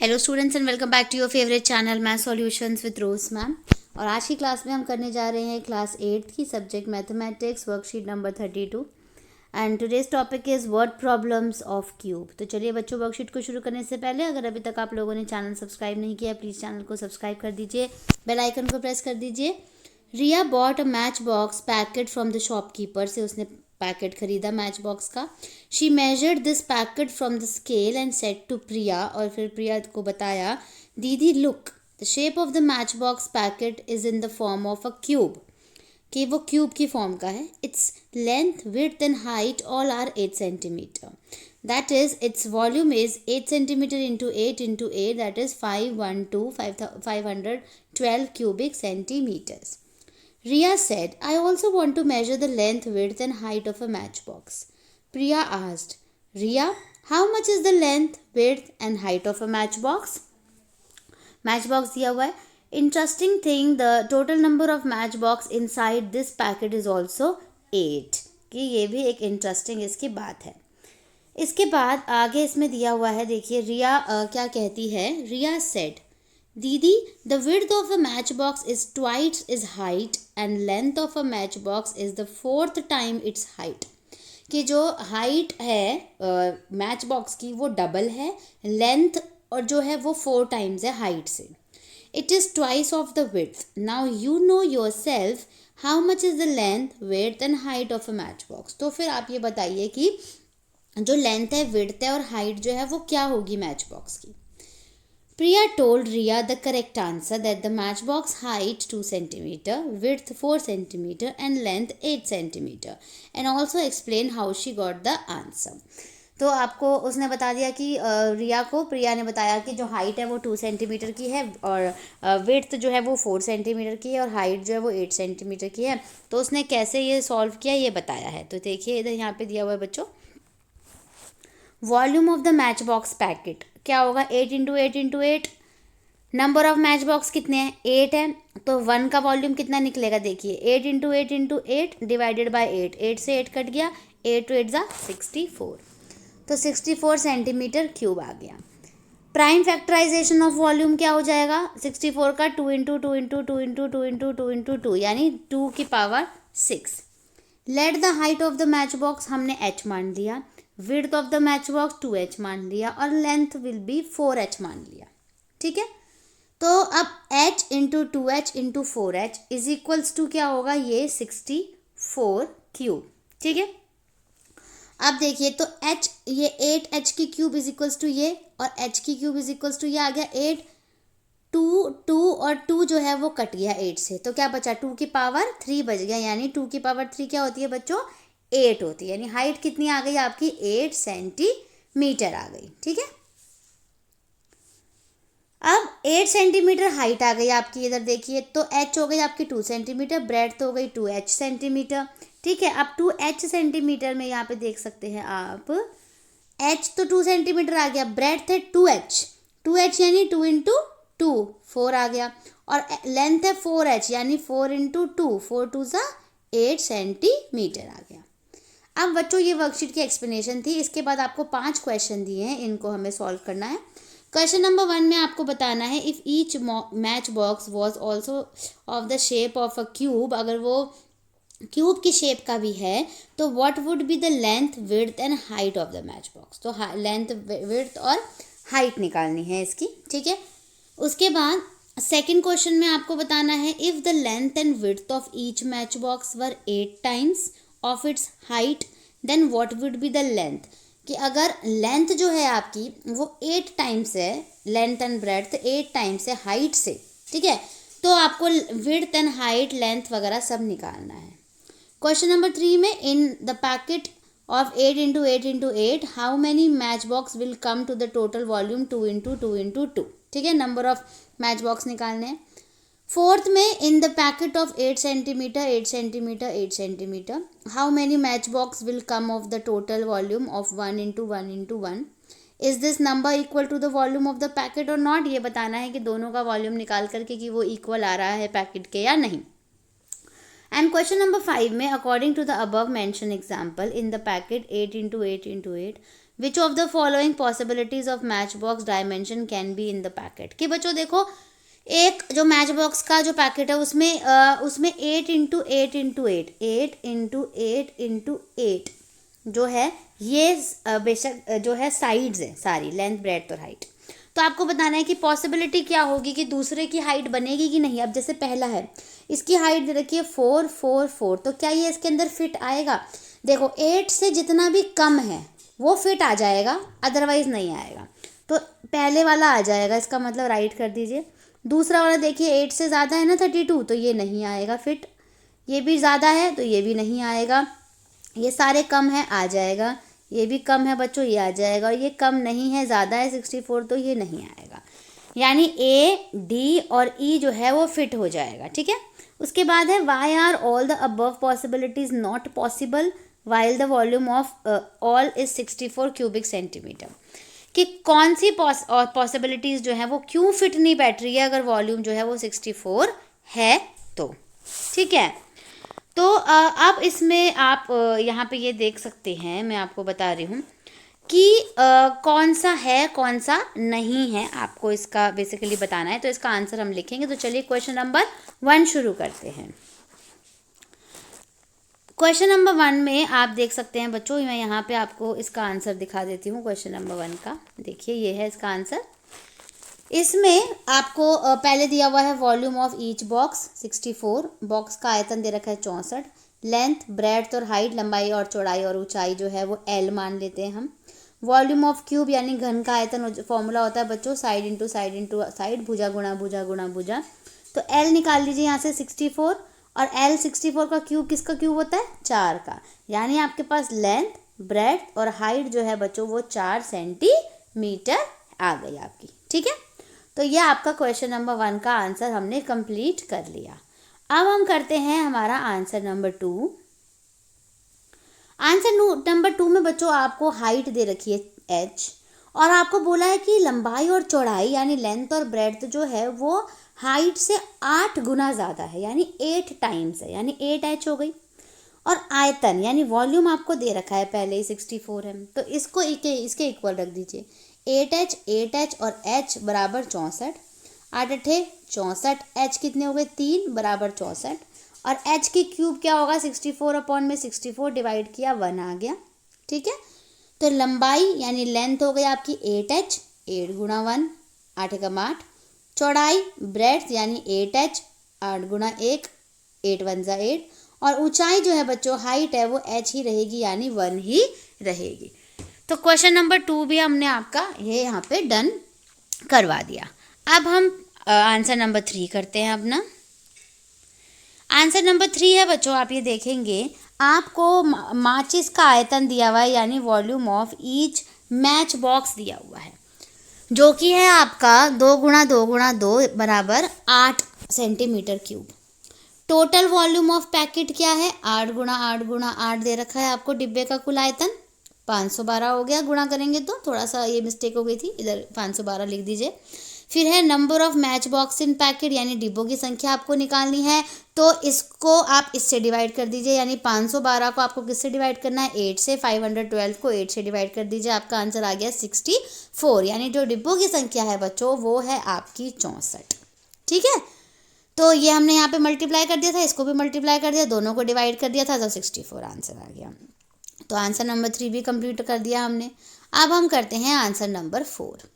Hello students and welcome back to your favourite channel math solutions with Rose ma'am. और आज की class में हम करने जा रहे हैं क्लास 8 की subject mathematics worksheet number 32 and today's topic is word problems of cube. तो चलिए बच्चों, वर्कशीट को शुरू करने से पहले अगर अभी तक आप लोगों ने चैनल सब्सक्राइब नहीं किया प्लीज़ चैनल को सब्सक्राइब कर दीजिए, बेल आइकन को प्रेस कर दीजिए। Riya bought a match box packet from the shopkeeper, से उसने पैकेट खरीदा मैच बॉक्स का। She measured this packet from the scale and said to Priya, और फिर प्रिया को बताया, दीदी look the shape of the match box packet is in the form of a cube, कि वो क्यूब की फॉर्म का है। Its length width and height all are 8 centimetre, that is its volume is 8 centimetre into 8 into 8, that is 512 cubic centimeters. Riya said, I also want to measure the length, width and height of a matchbox. Priya asked, Riya, how much is the length, width and height of a matchbox? Matchbox दिया हुआ है. Interesting thing, the total number of matchbox inside this packet is also 8. कि ये भी एक interesting इसकी बात है. इसके बाद आगे इसमें दिया हुआ है, देखिए रिया क्या कहती है. रिया सेड, दीदी the width of a match box is twice is height and length of a match box is the 4th time it's height, कि जो हाइट है मैच बॉक्स की वो डबल है, लेंथ और जो है वो 4 टाइम्स है हाइट से. It is twice of the width. Now you know your self how much is the length, width and height of a match box. तो फिर आप ये बताइए कि जो लेंथ है, विड्थ है और हाइट जो है वो क्या होगी मैच बॉक्स की. Priya told Riya the correct answer, that the matchbox height 2 centimeter, width 4 centimeter and length 8 centimeter, and also explained how she got the answer. तो आपको उसने बता दिया कि रिया को प्रिया ने बताया कि जो हाइट है वो 2 सेंटीमीटर की है और विड्थ जो है वो 4 सेंटीमीटर की है और हाइट जो है वो 8 सेंटीमीटर की है. तो उसने कैसे ये सॉल्व किया ये बताया है. तो देखिए इधर यहाँ पे दिया हुआ है बच्चों, volume of the match box packet क्या होगा, 8 into 8 into 8. Number of match box कितने हैं, 8 है, तो 1 का वॉल्यूम कितना निकलेगा, देखिए 8 इंटू 8 इंटू 8 डिवाइडेड बाई 8, 8 से 8 कट गया, 8 टू 8 ज़ा 64, तो 64 सेंटीमीटर क्यूब आ गया. प्राइम फैक्टराइजेशन ऑफ वॉल्यूम क्या हो जाएगा, 64 का 2 into 2 into 2 into 2 into 2 into 2 यानी 2 की power 6. Let the height of the match box हमने h मान लिया, width of the match box 2h मान लिया और लेंथ विल बी 4h मान लिया. ठीक है, तो अब h into 2h into 4h is equals to क्या होगा, ये 64 क्यूब. ठीक है, अब देखिए तो h, ये 8h की क्यूब इज इक्वल्स टू ये, और h की क्यूब इज इक्वल्स टू ये आ गया 8. 2 और 2 जो है वो कट गया 8 से, तो क्या बचा, 2 की पावर 3 बच गया, यानी 2 की पावर 3 क्या होती है बच्चों, 8 होती है. यानी हाइट कितनी आ गई आपकी, 8 सेंटीमीटर आ गई. ठीक है, अब 8 सेंटीमीटर हाइट आ गई आपकी, इधर देखिए तो h हो गई आपकी 2 सेंटीमीटर, ब्रेड्थ हो गई 2h सेंटीमीटर. ठीक है, अब 2h सेंटीमीटर में यहाँ पे देख सकते हैं आप, h तो 2 सेंटीमीटर आ गया, ब्रेड्थ है 2h यानी 2 इंटू 2 4 आ गया, और लेंथ है 4h यानी 4 इंटू 2 4 टू ज़ा 8 सेंटीमीटर आ गया. अब बच्चों ये वर्कशीट की एक्सप्लेनेशन थी. इसके बाद आपको 5 क्वेश्चन दिए हैं, इनको हमें सॉल्व करना है. क्वेश्चन नंबर 1 में आपको बताना है, if each match box was also of the shape of a cube, अगर वो क्यूब की शेप का भी है तो what would be the length, width and height of the match box. तो लेंथ, विड्थ और हाइट निकालनी है इसकी. ठीक है, उसके बाद सेकेंड क्वेश्चन में आपको बताना है, if the length and width of each match box were 8 times of its height then what would be the length, कि अगर लेंथ जो है आपकी वो 8 टाइम्स है, लेंथ एंड ब्रेड्थ 8 टाइम्स है हाइट से. ठीक है, तो आपको विड्थ एंड हाइट, लेंथ वगैरह सब निकालना है. क्वेश्चन नंबर 3 में, in the packet of 8 into 8 into 8 how many match box will come to the total volume 2 into 2 into 2. ठीक है, नंबर ऑफ मैच बॉक्स निकालने हैं. 4th में, in the packet of 8 centimetre 8 centimetre 8 centimetre how many match box will come of the total volume of 1 into 1 into 1. Is this number equal to the volume of the packet और not, ये बताना है कि दोनों का volume निकाल करके कि वो इक्वल आ रहा है पैकेट के या नहीं. एंड क्वेश्चन नंबर 5 में, according to the above mention example in the packet 8 into 8 into 8 which of the following possibilities of match box dimension can be in the packet. कि बच्चों देखो, एक जो मैच बॉक्स का जो पैकेट है उसमें 8 जो है ये बेशक जो है साइड्स है सारी, लेंथ ब्रेड्थ और हाइट। तो आपको बताना है कि पॉसिबिलिटी क्या होगी कि दूसरे की हाइट बनेगी कि नहीं। अब जैसे पहला है, इसकी हाइट दे रखी है 4 4 4, तो क्या ये इसके अंदर फिट आएगा? देखो 8 से जितना भी कम है वो फिट आ जाएगा, अदरवाइज नहीं आएगा। तो पहले वाला आ जाएगा, इसका मतलब राइट कर दीजिए। दूसरा वाला देखिए 8 से ज़्यादा है ना 32, तो ये नहीं आएगा फिट। ये भी ज़्यादा है तो ये भी नहीं आएगा। ये सारे कम है, आ जाएगा। ये भी कम है बच्चों, ये आ जाएगा। और ये कम नहीं है, ज़्यादा है 64, तो ये नहीं आएगा। यानी ए, डी और ई जो है वो फिट हो जाएगा। ठीक है। उसके बाद है why are all the above possibilities not possible while the volume of all is 64 cubic centimetre. कि कौन सी पॉसिबिलिटीज़ जो है वो क्यों फिट नहीं बैठ रही है अगर वॉल्यूम जो है वो 64 है तो। ठीक है। तो अब इसमें आप यहाँ पे ये देख सकते हैं, मैं आपको बता रही हूँ कि कौन सा है कौन सा नहीं है, आपको इसका बेसिकली बताना है। तो इसका आंसर हम लिखेंगे। तो चलिए क्वेश्चन नंबर 1 शुरू करते हैं। क्वेश्चन नंबर 1 में आप देख सकते हैं बच्चों, मैं यहाँ पे आपको इसका आंसर दिखा देती हूँ। क्वेश्चन नंबर 1 का देखिए, ये है इसका आंसर। इसमें आपको पहले दिया हुआ है volume of each box 64, box का आयतन दे रखा है 64, लेंथ ब्रेड्थ और हाइट, लंबाई और चौड़ाई और ऊंचाई जो है वो L मान लेते हैं हम। वॉल्यूम ऑफ क्यूब यानी घन का आयतन फॉर्मूला होता है बच्चों साइड इंटू साइड, भुजा गुणा भुजा गुणा भुजा। तो L निकाल लीजिए यहाँ से 64, और L 64 का क्यूब किसका क्यूब होता है? 4 का। यानी आपके पास लेंथ ब्रेड्थ और हाइट जो है बच्चों वो 4 सेंटीमीटर आ गई आपकी। ठीक है। तो ये आपका क्वेश्चन नंबर 1 का आंसर हमने कंप्लीट कर लिया। अब हम करते हैं हमारा आंसर नंबर 2। आंसर नंबर 2 में बच्चों आपको हाइट दे रखी है h, और आपको बोला है कि लंबाई और चौड़ाई यानी लेंथ और ब्रेड्थ जो है वो हाइट से 8 गुना ज़्यादा है, यानी 8 टाइम्स है, यानी 8h हो गई। और आयतन यानी वॉल्यूम आपको दे रखा है पहले ही 64 है, तो इसको इसके इक्वल रख दीजिए। 8h और h बराबर 64, 8 अठे 64, h कितने हो गए 3 बराबर 64, और h की क्यूब क्या होगा 64 अपॉन में 64 डिवाइड किया 1 आ गया। ठीक है। तो लंबाई यानी लेंथ हो गई आपकी 8h, 8 गुणा 1, 8 एकम 8। चौड़ाई ब्रेड्थ यानी 8h, 8 गुणा 1, 8 1 जा 8, और ऊंचाई जो है बच्चों हाइट है वो h ही रहेगी, यानी 1 ही रहेगी। तो क्वेश्चन नंबर 2 भी हमने आपका ये यहाँ पे डन करवा दिया। अब हम आंसर नंबर 3 करते हैं अपना। आंसर नंबर 3 है बच्चों, आप ये देखेंगे आपको माचिस का आयतन दिया हुआ है, यानी volume of each match box दिया हुआ है, जो कि है आपका 2 गुणा 2 गुणा 2 बराबर 8 centimetre cube. Total volume of packet क्या है? 8 गुणा 8 गुणा 8 दे रखा है आपको। डिब्बे का कुल आयतन 512 हो गया। गुणा करेंगे तो थोड़ा सा ये मिस्टेक हो गई थी, इधर 512 लिख दीजिए। फिर है number of match box in packet, यानी डिब्बों की संख्या आपको निकालनी है, तो इसको आप इससे डिवाइड कर दीजिए। यानी 512 को आपको किससे डिवाइड करना है? 8 से। 512 को 8 से डिवाइड कर दीजिए, आपका आंसर आ गया 64। यानी जो डिब्बों की संख्या है बच्चों वो है आपकी 64। ठीक है। तो ये हमने यहाँ पे मल्टीप्लाई कर दिया था, इसको भी मल्टीप्लाई कर दिया, दोनों को डिवाइड कर दिया था, तो 64 आंसर आ गया। तो आंसर नंबर 3 भी कंप्लीट कर दिया हमने। अब हम करते हैं आंसर नंबर 4।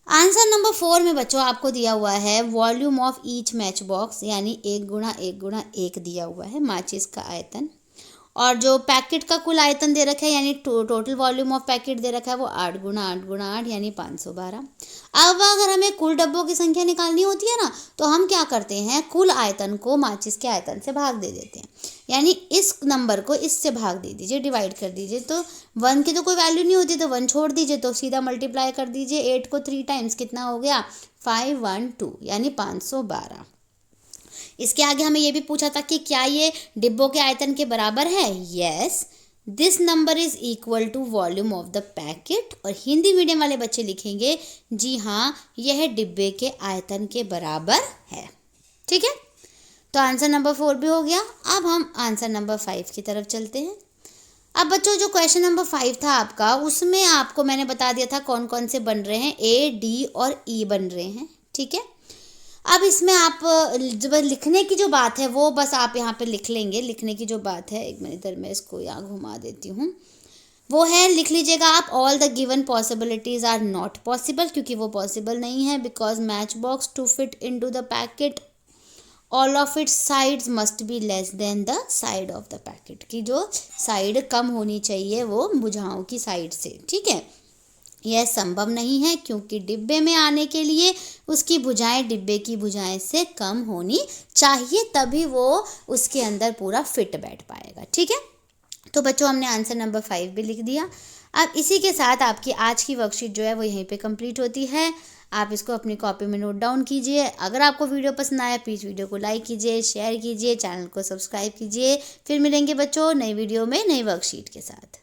आंसर नंबर 4 में बच्चों आपको दिया हुआ है volume of each match box, यानी 1 गुणा 1 गुणा 1 दिया हुआ है माचिस का आयतन, और जो पैकेट का कुल आयतन दे रखा है यानी टोटल वॉल्यूम ऑफ पैकेट दे रखा है वो 8 गुणा 8 गुणा 8 यानी 512। अब अगर हमें कुल डब्बों की संख्या निकालनी होती है ना, तो हम क्या करते हैं, कुल आयतन को माचिस के आयतन से भाग दे देते हैं। यानी इस नंबर को इससे भाग दे दीजिए, डिवाइड कर दीजिए। तो 1 की तो कोई वैल्यू नहीं होती, तो 1 छोड़ दीजिए, तो सीधा मल्टीप्लाई कर दीजिए। 8 को 3 टाइम्स कितना हो गया? 512 यानी 512। इसके आगे हमें ये भी पूछा था कि क्या ये डिब्बों के आयतन के बराबर है? Yes, this number is equal to volume of the packet. और हिंदी मीडियम वाले बच्चे लिखेंगे जी हाँ, यह डिब्बे के आयतन के बराबर है। ठीक है। तो आंसर नंबर 4 भी हो गया। अब हम आंसर नंबर 5 की तरफ चलते हैं। अब बच्चों जो क्वेश्चन नंबर 5 था आपका, उसमें आपको मैंने बता दिया था कौन कौन से बन रहे हैं, ए, डी और ई बन रहे हैं, ठीक है। अब इसमें आप जब लिखने की जो बात है वो बस आप यहाँ पे लिख लेंगे। लिखने की जो बात है, एक मिनट इधर मैं इसको यहाँ घुमा देती हूँ, वो है, लिख लीजिएगा आप, all the given possibilities are not possible, क्योंकि वो पॉसिबल नहीं है, because match box to fit into the packet all of its sides must be less than the side of the packet, की जो साइड कम होनी चाहिए वो भुजाओं की साइड से, ठीक है। यह संभव नहीं है क्योंकि डिब्बे में आने के लिए उसकी भुजाएं डिब्बे की भुजाएं से कम होनी चाहिए, तभी वो उसके अंदर पूरा फिट बैठ पाएगा, ठीक है। तो बच्चों हमने आंसर नंबर 5 भी लिख दिया। अब इसी के साथ आपकी आज की वर्कशीट जो है वो यहीं पे कंप्लीट होती है। आप इसको अपनी कॉपी में नोट डाउन कीजिए। अगर आपको वीडियो पसंद आया प्लीज़ वीडियो को लाइक कीजिए, शेयर कीजिए, चैनल को सब्सक्राइब कीजिए। फिर मिलेंगे बच्चों नई वीडियो में नई वर्कशीट के साथ।